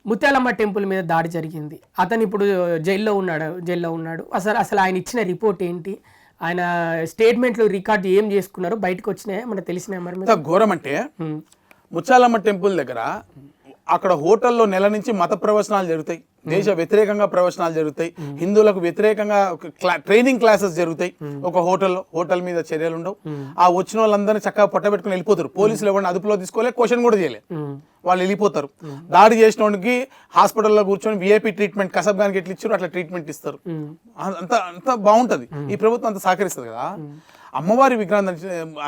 Mutyalamma temple మీద దాడి జరిగింది. అతను ఇప్పుడు జైల్లో ఉన్నాడు. అసలు ఆయన ఇచ్చిన రిపోర్ట్ ఏంటి, ఆయన స్టేట్మెంట్లు రికార్డు ఏం చేసుకున్నారు, బయటకు వచ్చినాయి మనకు తెలిసినాయి. మరి ఘోరం అంటే ముత్యాలమ్మ టెంపుల్ దగ్గర అక్కడ హోటల్లో నెల నుంచి మత ప్రవచనాలు జరుగుతాయి, దేశ వ్యతిరేకంగా ప్రవచనాలు జరుగుతాయి, హిందువులకు వ్యతిరేకంగా ట్రైనింగ్ క్లాసెస్ జరుగుతాయి. ఒక హోటల్ మీద చర్యలు ఉండవు. ఆ వచ్చిన వాళ్ళందరినీ చక్కగా పట్టబెట్టుకుని వెళ్ళిపోతారు. పోలీసులు ఎవరిని అదుపులో తీసుకోలే, క్వశ్చన్ కూడా చేయలే, వాళ్ళు వెళ్ళిపోతారు. దాడి చేసిన వాడికి హాస్పిటల్లో కూర్చొని విఐపి ట్రీట్మెంట్ కసబ్గానికి ఎట్లా ఇచ్చారు అట్లా ట్రీట్మెంట్ ఇస్తారు. అంత బాగుంటది. ఈ ప్రభుత్వం అంత సహకరిస్తుంది కదా. అమ్మవారి విగ్రహం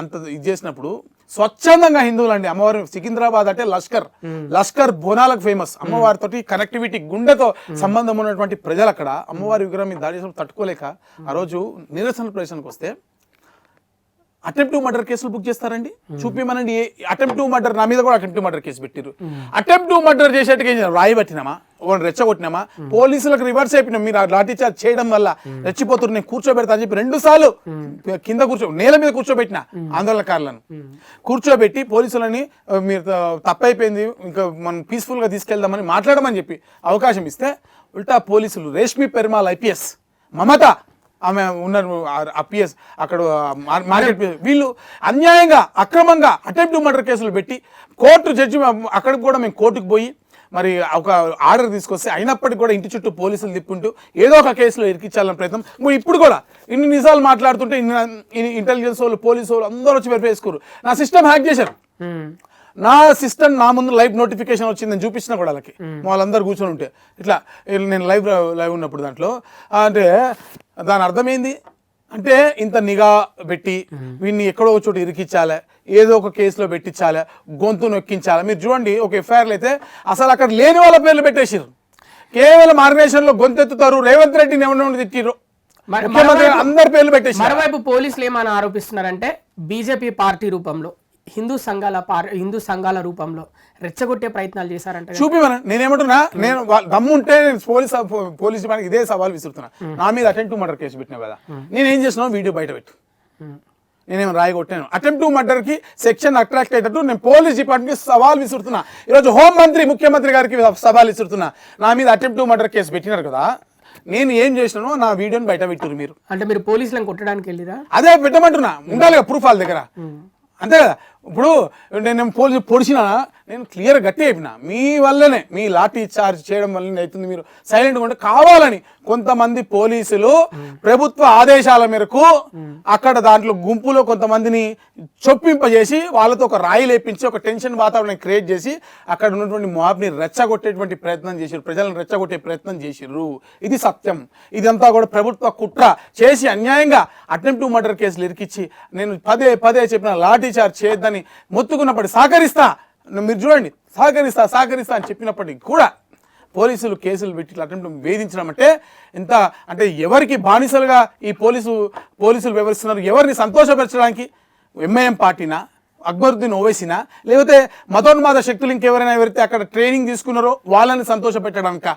అంత ఇది చేసినప్పుడు స్వచ్ఛందంగా హిందువులు అండి, అమ్మవారి సికింద్రాబాద్ అంటే లష్కర్ బోనాలకు ఫేమస్. అమ్మవారితోటి కనెక్టివిటీ, గుండెతో సంబంధం ఉన్నటువంటి ప్రజలు అక్కడ అమ్మవారి విగ్రహం మీద దాడి చేసినప్పుడు తట్టుకోలేక ఆ రోజు నిరసన ప్రదర్శనకు వస్తే అటెంప్ట్ టు మర్డర్ కేసులు బుక్ చేస్తారండి. చూపిమనండి, అటెంప్ట్ టు మర్డర్, నా మీద కూడా అటెంప్ట్ టు మర్డర్ కేసు పెట్టారు. అటెంప్ట్ టు మర్డర్ చేసేట్టుగా రాయి పట్టినామా, ఓన్ రెచ్చగొట్టినామా, పోలీసులకు రివర్స్ అయిపోయినాం. మీరు లాఠీ చార్జ్ చేయడం వల్ల రెచ్చిపోతున్నారు, నేను కూర్చోబెడతా అని చెప్పి 2 సార్లు కింద నేల మీద కూర్చోబెట్టిన ఆందోళనకారులను కూర్చోబెట్టి పోలీసులని మీరు తప్పైపోయింది, ఇంకా మనం పీస్ఫుల్ గా తీసుకెళ్దామని మాట్లాడమని చెప్పి అవకాశం ఇస్తే ఉల్టా పోలీసులు రేష్మి పెరుమాల్ ఐపీఎస్, మమత ఆమె ఉన్నారు ఐపీఎస్ అక్కడ మార్కెట్, వీళ్ళు అన్యాయంగా అక్రమంగా అటెంప్ట్ టు మర్డర్ కేసులు పెట్టి కోర్టు జడ్జి అక్కడికి కూడా మేము కోర్టుకు పోయి మరి ఒక ఆర్డర్ తీసుకొస్తే అయినప్పటికీ కూడా ఇంటి చుట్టూ పోలీసులు తిప్పుకుంటూ ఏదో ఒక కేసులో ఇరికించాలని ప్రయత్నం. ఇప్పుడు కూడా ఇన్ని నిజాలు మాట్లాడుతుంటే ఇంటెలిజెన్స్ వాళ్ళు, పోలీసు వాళ్ళు అందరూ వచ్చి వెరిఫై చేసుకోరు. నా సిస్టమ్ హ్యాక్ చేశారు, నా సిస్టమ్ నా ముందు లైవ్ నోటిఫికేషన్ వచ్చిందని చూపించిన కూడా వాళ్ళకి, వాళ్ళందరూ కూర్చొని ఉంటే ఇట్లా నేను లైవ్ ఉన్నప్పుడు దాంట్లో అంటే దాని అర్థమైంది అంటే ఇంత నిఘా పెట్టి వీడిని ఎక్కడో ఒక చోటు ఇరికించాలి, ఏదో ఒక కేసులో పెట్టించాలి, గొంతు నొక్కించాలి. మీరు చూడండి, ఒక ఎఫ్ఐఆర్లు అయితే అసలు అక్కడ లేని వాళ్ళ పేర్లు పెట్టేసారు. కేవలం ఆర్గనైజేషన్లో గొంతెత్తుతారు, రేవంత్ రెడ్డిని ఎవరిని తిట్టిరు, ముఖ్యమంత్రి అందరి పేర్లు పెట్టేసి. మరోవైపు పోలీసులు ఏమని ఆరోపిస్తున్నారంటే బీజేపీ పార్టీ రూపంలో హిందూ సంఘాల రూపంలో రెచ్చగొట్టే ప్రయత్నాలు చేశారంట. చూపిమని నేనేమంటున్నా, నేను దమ్ముంటే నేను పోలీస్ ఇదే సవాల్ విసురుతున్నా. నా మీద అటెంప్ట్ టు మర్డర్ కేసు పెట్టినా కదా, నేనేం చేసినా వీడియో బయట పెట్టు, నేనేం రాయగొట్టాను. అటెంప్ట్ టు మర్డర్ కి సెక్షన్ అట్రాక్ట్ అయ్యేటట్టు నేను పోలీస్ డిపార్ట్మెంట్ సవాల్ విసురుతున్నా. ఈరోజు హోంమంత్రి ముఖ్యమంత్రి గారికి సవాల్ విసురుతున్నా. నా మీద అటెంప్ట్ టు మర్డర్ కేసు పెట్టినారు కదా, నేను ఏం చేసినానో నా వీడియోని బయట పెట్టారు. మీరు అంటే మీరు పోలీసులను కొట్టడానికి వెళ్ళిరా? అదే పెట్టమంటున్నా, ఉండాలి ప్రూఫ్ వాళ్ళ దగ్గర, అంతే కదా. ఇప్పుడు నేను పోలీసు పొడిచినా, నేను క్లియర్ గట్టి అయిపోయినా, మీ వల్లనే, మీ లాఠీ చార్జ్ చేయడం వల్లనే అవుతుంది. మీరు సైలెంట్గా ఉంటే కావాలని కొంతమంది పోలీసులు ప్రభుత్వ ఆదేశాల మేరకు అక్కడ దాంట్లో గుంపులో కొంతమందిని చొప్పింపజేసి వాళ్ళతో ఒక రాయి లేపించి ఒక టెన్షన్ వాతావరణం క్రియేట్ చేసి అక్కడ ఉన్నటువంటి మాబ్ని రెచ్చగొట్టేటువంటి ప్రయత్నం చేశారు, ప్రజలను రెచ్చగొట్టే ప్రయత్నం చేశారు. ఇది సత్యం. ఇదంతా కూడా ప్రభుత్వ కుట్ర చేసి అన్యాయంగా అటెంప్ట్ టు మర్డర్ కేసులు ఇరికిచ్చి నేను పదే చెప్పిన లాఠీ చార్జ్ చేయొద్దని మొత్తుకున్నప్పటికీ సహకరిస్తా, మీరు చూడండి సహకరిస్తా అని చెప్పినప్పటికీ కూడా పోలీసులు కేసులు పెట్టి అటెంప్ట్ వేధించడం అంటే ఎంత అంటే ఎవరికి బానిసలుగా ఈ పోలీసులు వ్యవహరిస్తున్నారు? ఎవరిని సంతోషపరచడానికి? ఎంఐఎం పార్టీనా, అక్బరుద్దీన్ ఓవైసీనా, లేకపోతే మతోన్మాద శక్తులు ఇంకెవరైనా ఎవరైతే అక్కడ ట్రైనింగ్ తీసుకున్నారో వాళ్ళని సంతోషపెట్టడానికా?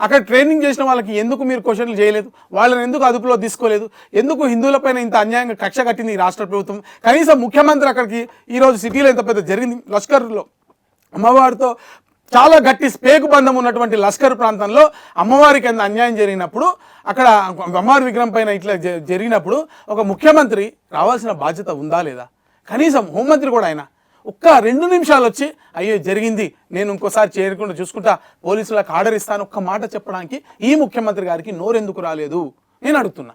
అక్కడ ట్రైనింగ్ చేసిన వాళ్ళకి ఎందుకు మీరు క్వశ్చన్లు చేయలేదు? వాళ్ళని ఎందుకు అదుపులో తీసుకోలేదు? ఎందుకు హిందువులపైన ఇంత అన్యాయంగా కక్ష కట్టింది ఈ రాష్ట్ర ప్రభుత్వం? కనీసం ముఖ్యమంత్రి అక్కడికి ఈరోజు సిటీలో ఎంత పెద్ద జరిగింది, లష్కర్లో అమ్మవారితో చాలా గట్టి స్పేకు బంధం ఉన్నటువంటి లష్కర్ ప్రాంతంలో అమ్మవారికి ఎంత అన్యాయం జరిగినప్పుడు, అక్కడ అమ్మవారి విగ్రహం పైన ఇట్లా జరిగినప్పుడు ఒక ముఖ్యమంత్రి రావాల్సిన బాధ్యత ఉందా లేదా? కనీసం హోంమంత్రి కూడా ఆయన ఒక్క 2 నిమిషాలు వచ్చి అయ్యో జరిగింది, నేను ఇంకోసారి చేయకుండా చూసుకుంటా, పోలీసులకు ఆర్డర్ ఇస్తాను ఒక్క మాట చెప్పడానికి ఈ ముఖ్యమంత్రి గారికి నోరెందుకు రాలేదు నేను అడుగుతున్నా.